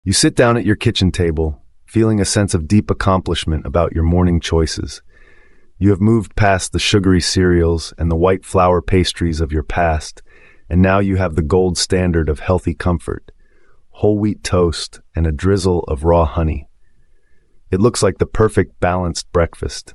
You sit down at your kitchen table, feeling a sense of deep accomplishment about your morning choices. You have moved past the sugary cereals and the white flour pastries of your past, and now you have the gold standard of healthy comfort, whole wheat toast and a drizzle of raw honey. It looks like the perfect balanced breakfast.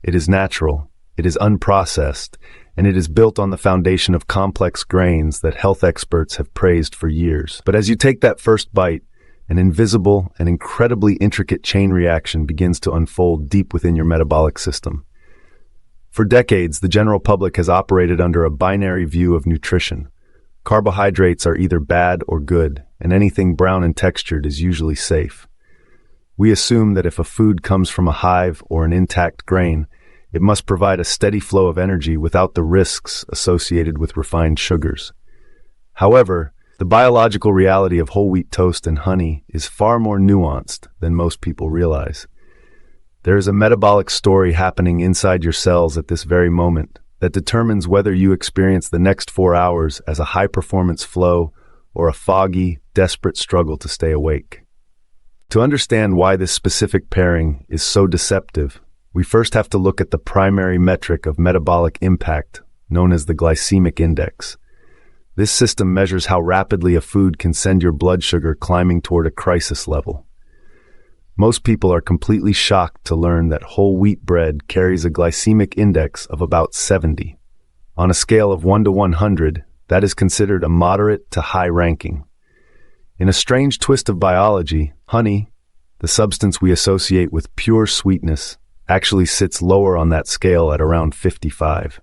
It is natural, it is unprocessed, and it is built on the foundation of complex grains that health experts have praised for years. But as you take that first bite, an invisible and incredibly intricate chain reaction begins to unfold deep within your metabolic system. For decades, the general public has operated under a binary view of nutrition. Carbohydrates are either bad or good, and anything brown and textured is usually safe. We assume that if a food comes from a hive or an intact grain, it must provide a steady flow of energy without the risks associated with refined sugars. However, the biological reality of whole wheat toast and honey is far more nuanced than most people realize. There is a metabolic story happening inside your cells at this very moment that determines whether you experience the next 4 hours as a high-performance flow or a foggy, desperate struggle to stay awake. To understand why this specific pairing is so deceptive, we first have to look at the primary metric of metabolic impact, known as the glycemic index. This system measures how rapidly a food can send your blood sugar climbing toward a crisis level. Most people are completely shocked to learn that whole wheat bread carries a glycemic index of about 70. On a scale of 1 to 100, that is considered a moderate to high ranking. In a strange twist of biology, honey, the substance we associate with pure sweetness, actually sits lower on that scale at around 55.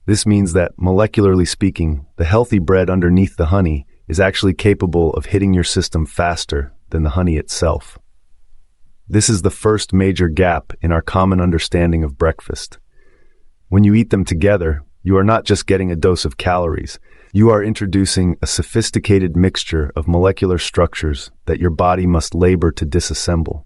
This means that, molecularly speaking, the healthy bread underneath the honey is actually capable of hitting your system faster than the honey itself. This is the first major gap in our common understanding of breakfast. When you eat them together, you are not just getting a dose of calories. You are introducing a sophisticated mixture of molecular structures that your body must labor to disassemble.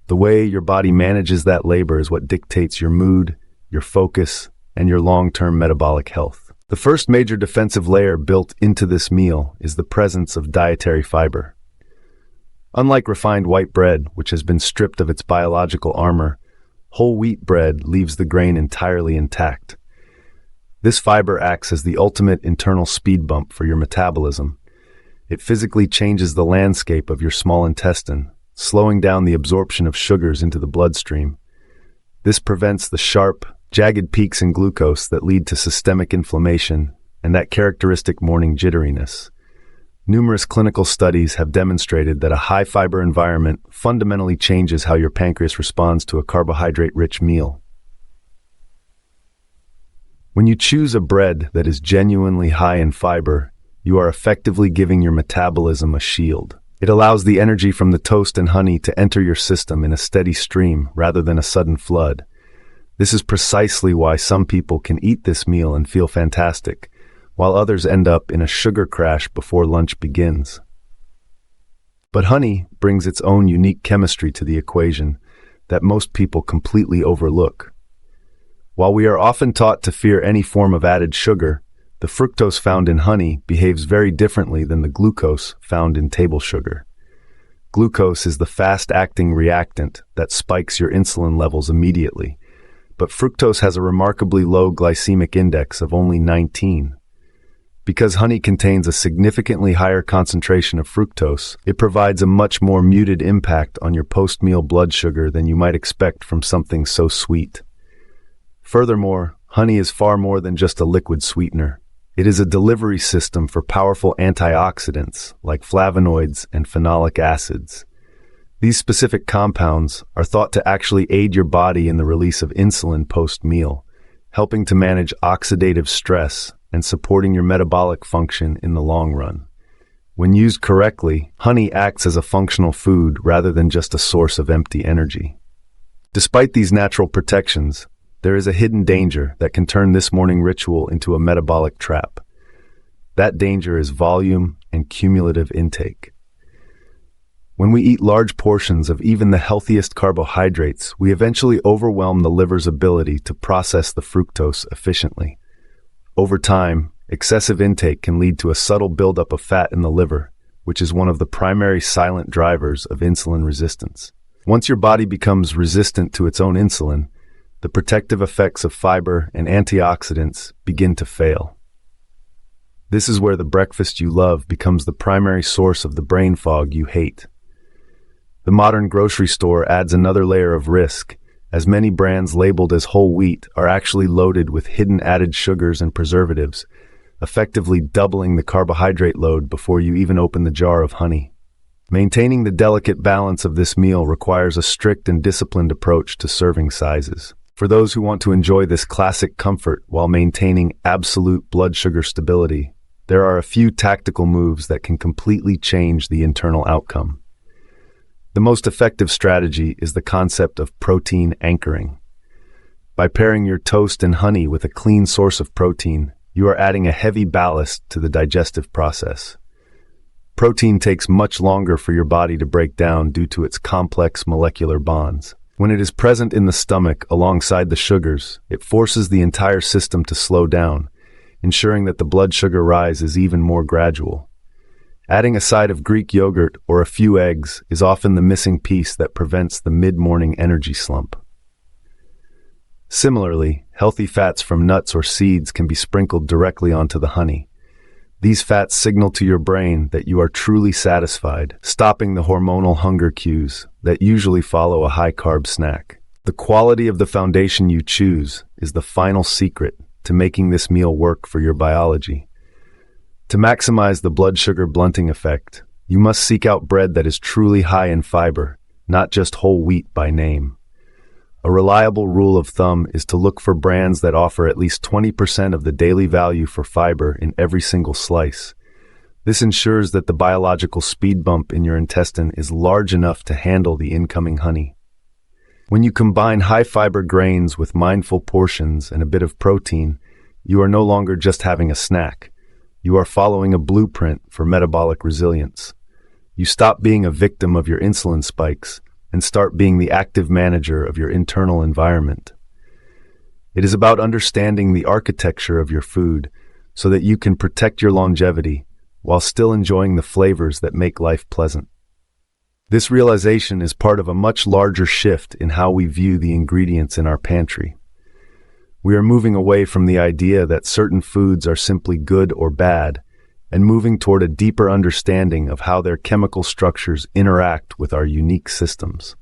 The way your body manages that labor is what dictates your mood, your focus, and your long-term metabolic health. The first major defensive layer built into this meal is the presence of dietary fiber. Unlike refined white bread, which has been stripped of its biological armor, whole wheat bread leaves the grain entirely intact. This fiber acts as the ultimate internal speed bump for your metabolism. It physically changes the landscape of your small intestine, slowing down the absorption of sugars into the bloodstream. This prevents the sharp, jagged peaks in glucose that lead to systemic inflammation and that characteristic morning jitteriness. Numerous clinical studies have demonstrated that a high-fiber environment fundamentally changes how your pancreas responds to a carbohydrate-rich meal. When you choose a bread that is genuinely high in fiber, you are effectively giving your metabolism a shield. It allows the energy from the toast and honey to enter your system in a steady stream rather than a sudden flood. This is precisely why some people can eat this meal and feel fantastic, while others end up in a sugar crash before lunch begins. But honey brings its own unique chemistry to the equation that most people completely overlook. While we are often taught to fear any form of added sugar, the fructose found in honey behaves very differently than the glucose found in table sugar. Glucose is the fast-acting reactant that spikes your insulin levels immediately, but fructose has a remarkably low glycemic index of only 19. Because honey contains a significantly higher concentration of fructose, it provides a much more muted impact on your post-meal blood sugar than you might expect from something so sweet. Furthermore, honey is far more than just a liquid sweetener. It is a delivery system for powerful antioxidants like flavonoids and phenolic acids. These specific compounds are thought to actually aid your body in the release of insulin post-meal, helping to manage oxidative stress and supporting your metabolic function in the long run. When used correctly, honey acts as a functional food rather than just a source of empty energy. Despite these natural protections, there is a hidden danger that can turn this morning ritual into a metabolic trap. That danger is volume and cumulative intake. When we eat large portions of even the healthiest carbohydrates, we eventually overwhelm the liver's ability to process the fructose efficiently. Over time, excessive intake can lead to a subtle buildup of fat in the liver, which is one of the primary silent drivers of insulin resistance. Once your body becomes resistant to its own insulin, the protective effects of fiber and antioxidants begin to fail. This is where the breakfast you love becomes the primary source of the brain fog you hate. The modern grocery store adds another layer of risk, as many brands labeled as whole wheat are actually loaded with hidden added sugars and preservatives, effectively doubling the carbohydrate load before you even open the jar of honey. Maintaining the delicate balance of this meal requires a strict and disciplined approach to serving sizes. For those who want to enjoy this classic comfort while maintaining absolute blood sugar stability, there are a few tactical moves that can completely change the internal outcome. The most effective strategy is the concept of protein anchoring. By pairing your toast and honey with a clean source of protein, you are adding a heavy ballast to the digestive process. Protein takes much longer for your body to break down due to its complex molecular bonds. When it is present in the stomach alongside the sugars, it forces the entire system to slow down, ensuring that the blood sugar rise is even more gradual. Adding a side of Greek yogurt or a few eggs is often the missing piece that prevents the mid-morning energy slump. Similarly, healthy fats from nuts or seeds can be sprinkled directly onto the honey. These fats signal to your brain that you are truly satisfied, stopping the hormonal hunger cues that usually follow a high-carb snack. The quality of the foundation you choose is the final secret to making this meal work for your biology. To maximize the blood sugar blunting effect, you must seek out bread that is truly high in fiber, not just whole wheat by name. A reliable rule of thumb is to look for brands that offer at least 20% of the daily value for fiber in every single slice. This ensures that the biological speed bump in your intestine is large enough to handle the incoming honey. When you combine high-fiber grains with mindful portions and a bit of protein, you are no longer just having a snack. You are following a blueprint for metabolic resilience. You stop being a victim of your insulin spikes and start being the active manager of your internal environment. It is about understanding the architecture of your food so that you can protect your longevity while still enjoying the flavors that make life pleasant. This realization is part of a much larger shift in how we view the ingredients in our pantry. We are moving away from the idea that certain foods are simply good or bad and moving toward a deeper understanding of how their chemical structures interact with our unique systems.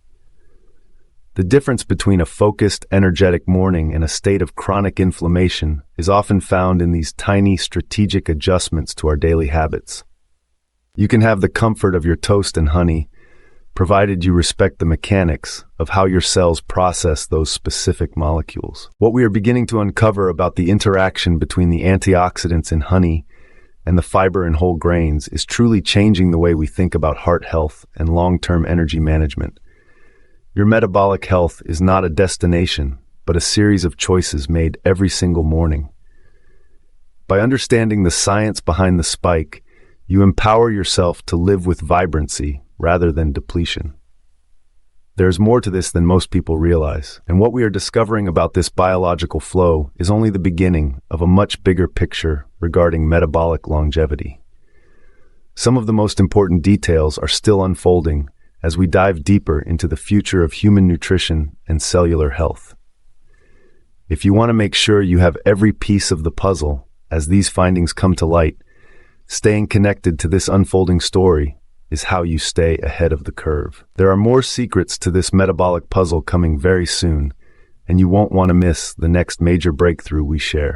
The difference between a focused, energetic morning and a state of chronic inflammation is often found in these tiny, strategic adjustments to our daily habits. You can have the comfort of your toast and honey, provided you respect the mechanics of how your cells process those specific molecules. What we are beginning to uncover about the interaction between the antioxidants in honey and the fiber in whole grains is truly changing the way we think about heart health and long-term energy management. Your metabolic health is not a destination, but a series of choices made every single morning. By understanding the science behind the spike, you empower yourself to live with vibrancy rather than depletion. There's more to this than most people realize, and what we are discovering about this biological flow is only the beginning of a much bigger picture regarding metabolic longevity. Some of the most important details are still unfolding as we dive deeper into the future of human nutrition and cellular health. If you want to make sure you have every piece of the puzzle as these findings come to light, staying connected to this unfolding story is how you stay ahead of the curve. There are more secrets to this metabolic puzzle coming very soon, and you won't want to miss the next major breakthrough we share.